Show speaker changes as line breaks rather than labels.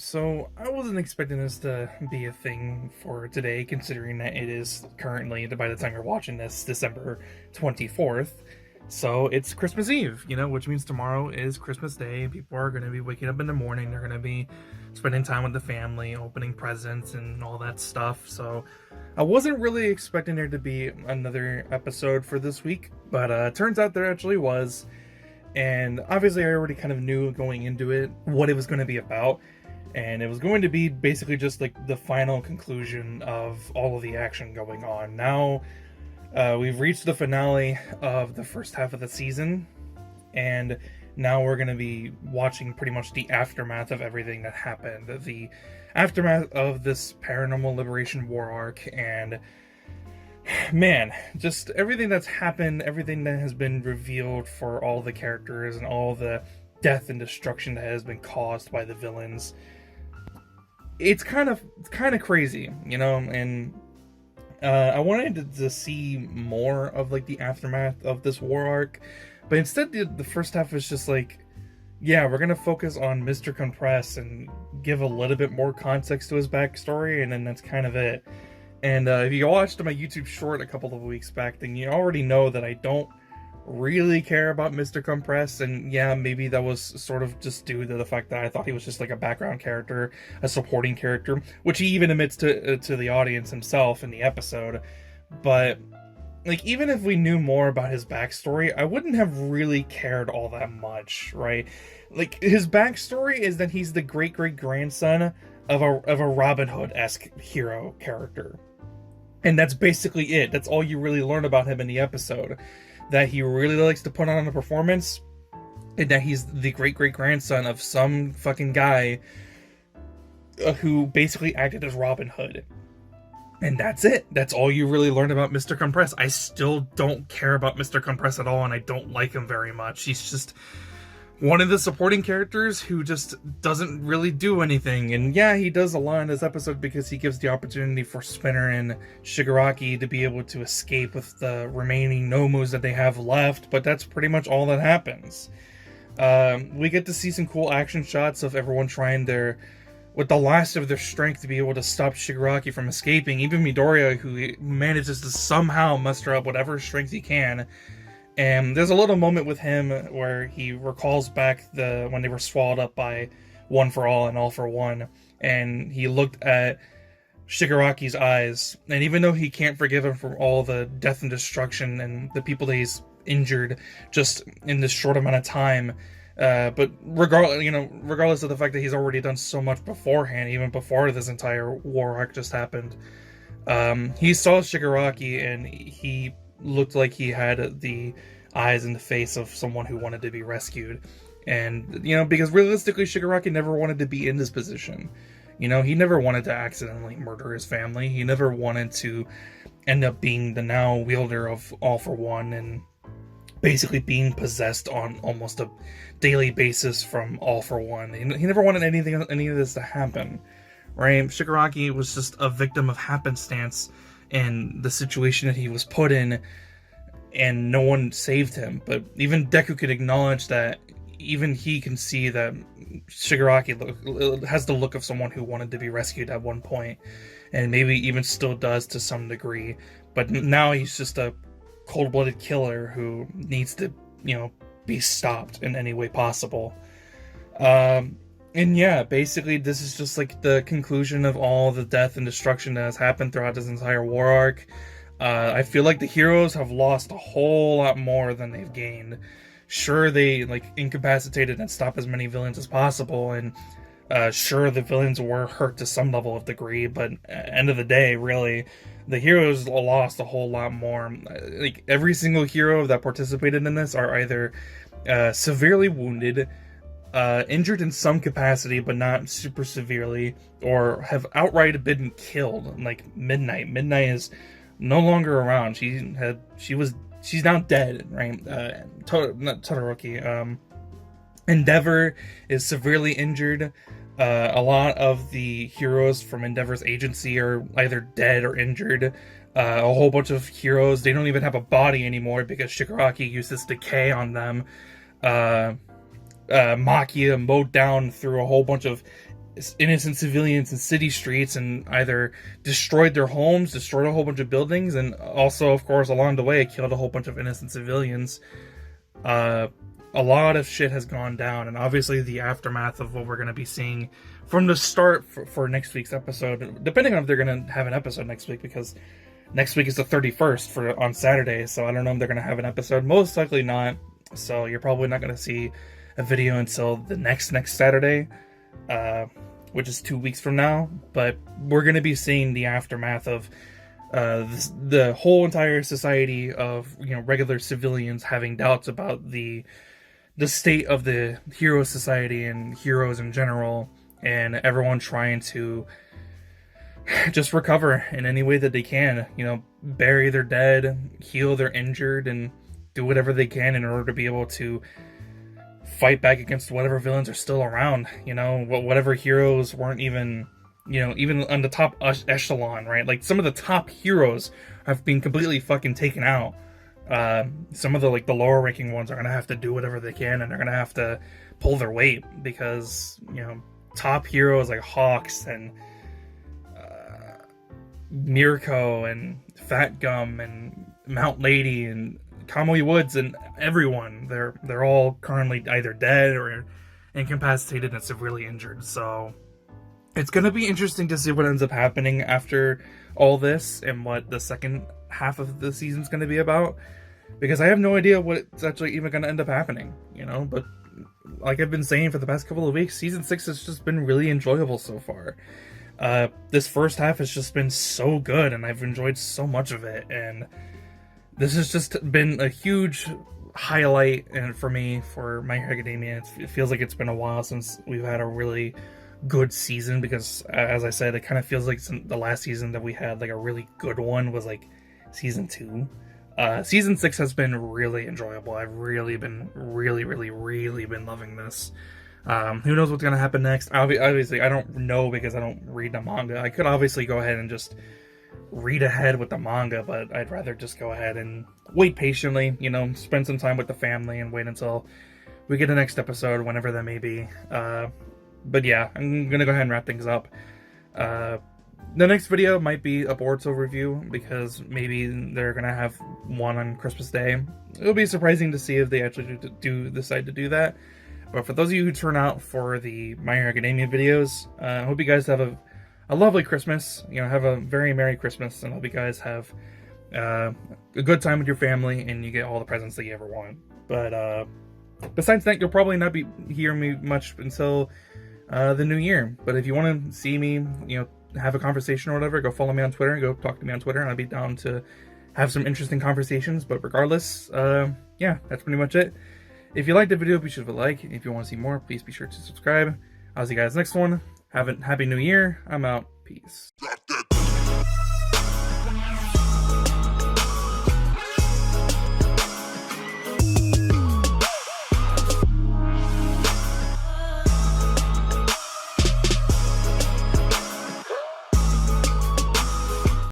So I wasn't expecting this to be a thing for today, considering that it is currently, by the time you're watching this, December 24th. So it's Christmas Eve, which means tomorrow is Christmas Day. People are going to be waking up in the morning. They're going to be spending time with the family, opening presents and all that stuff. So I wasn't really expecting there to be another episode for this week, but turns out there actually was. And obviously I already kind of knew going into it what it was going to be about. And it was going to be basically just like the final conclusion of all of the action going on. Now, we've reached the finale of the first half of the season, and now we're going to be watching pretty much the aftermath of everything that happened. The aftermath of this Paranormal Liberation War arc, and man, just everything that's happened, everything that has been revealed for all the characters, and all the death and destruction that has been caused by the villains. It's kind of crazy, and I wanted to see more of like the aftermath of this war arc, but instead the first half was just like, yeah, we're gonna focus on Mr. Compress and give a little bit more context to his backstory, and then that's kind of it. And if you watched my YouTube short a couple of weeks back, then you already know that I don't really care about Mr. Compress, and yeah, maybe that was sort of just due to the fact that I thought he was just like a background character, a supporting character, which he even admits to the audience himself in the episode. But like, even if we knew more about his backstory, I wouldn't have really cared all that much, right? Like, his backstory is that he's the great-great-grandson of a Robin Hood-esque hero character. And that's basically it. That's all you really learn about him in the episode. That he really likes to put on a performance, and that he's the great-great-grandson of some fucking guy who basically acted as Robin Hood. And that's it. That's all you really learn about Mr. Compress. I still don't care about Mr. Compress at all, and I don't like him very much. He's just one of the supporting characters who just doesn't really do anything. And yeah, he does a lot in this episode because he gives the opportunity for Spinner and Shigaraki to be able to escape with the remaining Nomus that they have left, but that's pretty much all that happens. We get to see some cool action shots of everyone trying with the last of their strength to be able to stop Shigaraki from escaping. Even Midoriya, who manages to somehow muster up whatever strength he can. And there's a little moment with him where he recalls back when they were swallowed up by One for All and All for One, and he looked at Shigaraki's eyes, and even though he can't forgive him for all the death and destruction and the people that he's injured just in this short amount of time, but regardless of the fact that he's already done so much beforehand, even before this entire war arc just happened, he saw Shigaraki and he looked like he had the eyes and the face of someone who wanted to be rescued. And, because realistically, Shigaraki never wanted to be in this position. He never wanted to accidentally murder his family. He never wanted to end up being the now wielder of All for One and basically being possessed on almost a daily basis from All for One. He never wanted any of this to happen, right? Shigaraki was just a victim of happenstance and the situation that he was put in, and no one saved him. But even Deku could acknowledge that even he can see that Shigaraki has the look of someone who wanted to be rescued at one point, and maybe even still does to some degree. But now he's just a cold-blooded killer who needs to, be stopped in any way possible. And yeah, basically this is just like the conclusion of all the death and destruction that has happened throughout this entire war arc. I feel like the heroes have lost a whole lot more than they've gained. Sure, they incapacitated and stopped as many villains as possible, and sure, the villains were hurt to some level of degree, but at the end of the day, really, the heroes lost a whole lot more. Like, every single hero that participated in this are either severely wounded, injured in some capacity, but not super severely, or have outright been killed. Like Midnight. Midnight is no longer around. She's now dead, right? Not Todoroki. Endeavor is severely injured. A lot of the heroes from Endeavor's agency are either dead or injured. A whole bunch of heroes, they don't even have a body anymore because Shigaraki uses decay on them. Makia mowed down through a whole bunch of innocent civilians in city streets and either destroyed their homes, destroyed a whole bunch of buildings, and also, of course, along the way, killed a whole bunch of innocent civilians. A lot of shit has gone down, and obviously the aftermath of what we're going to be seeing from the start for next week's episode, depending on if they're going to have an episode next week, because next week is the 31st on Saturday, so I don't know if they're going to have an episode. Most likely not, so you're probably not going to see a video until the next Saturday, which is 2 weeks from now. But we're going to be seeing the aftermath of the whole entire society of, you know, regular civilians having doubts about the state of the hero society and heroes in general, and everyone trying to just recover in any way that they can, you know, bury their dead, heal their injured, and do whatever they can in order to be able to fight back against whatever villains are still around, you know, whatever heroes weren't even, you know, even on the top echelon, right? Like, some of the top heroes have been completely fucking taken out. Some of the, like, the lower ranking ones are gonna have to do whatever they can, and they're gonna have to pull their weight, because, you know, top heroes like Hawks and Mirko and Fat Gum and Mount Lady and Kamui Woods and everyone, they're all currently either dead or incapacitated and severely injured. So it's gonna be interesting to see what ends up happening after all this and what the second half of the season's going to be about, because I have no idea what's actually even going to end up happening, you know. But like I've been saying for the past couple of weeks, season 6 has just been really enjoyable so far. This first half has just been so good, and I've enjoyed so much of it, and this has just been a huge highlight and for me, for My Hero Academia. It feels like it's been a while since we've had a really good season, because as I said, it kind of feels like the last season that we had like a really good one was like season 2. Season 6 has been really enjoyable. I've really been really been loving this. Who knows what's gonna happen next? Obviously I don't know, because I don't read the manga. I could obviously go ahead and just read ahead with the manga, but I'd rather just go ahead and wait patiently, you know, spend some time with the family and wait until we get the next episode, whenever that may be. But yeah, I'm gonna go ahead and wrap things up. The next video might be a Boruto review, because maybe they're gonna have one on Christmas Day. It'll be surprising to see if they actually decide to do that. But for those of you who turn out for the My Hero Academia videos, I hope you guys have a lovely Christmas. You know, have a very Merry Christmas, and hope you guys have a good time with your family, and you get all the presents that you ever want. But besides that, you'll probably not be hearing me much until the new year. But if you want to see me, you know, have a conversation or whatever, go follow me on Twitter, go talk to me on Twitter, and I'll be down to have some interesting conversations. But regardless, yeah, that's pretty much it. If you liked the video, be sure to leave a like. If you want to see more, please be sure to subscribe. I'll see you guys next one. Have a happy new year. I'm out. Peace.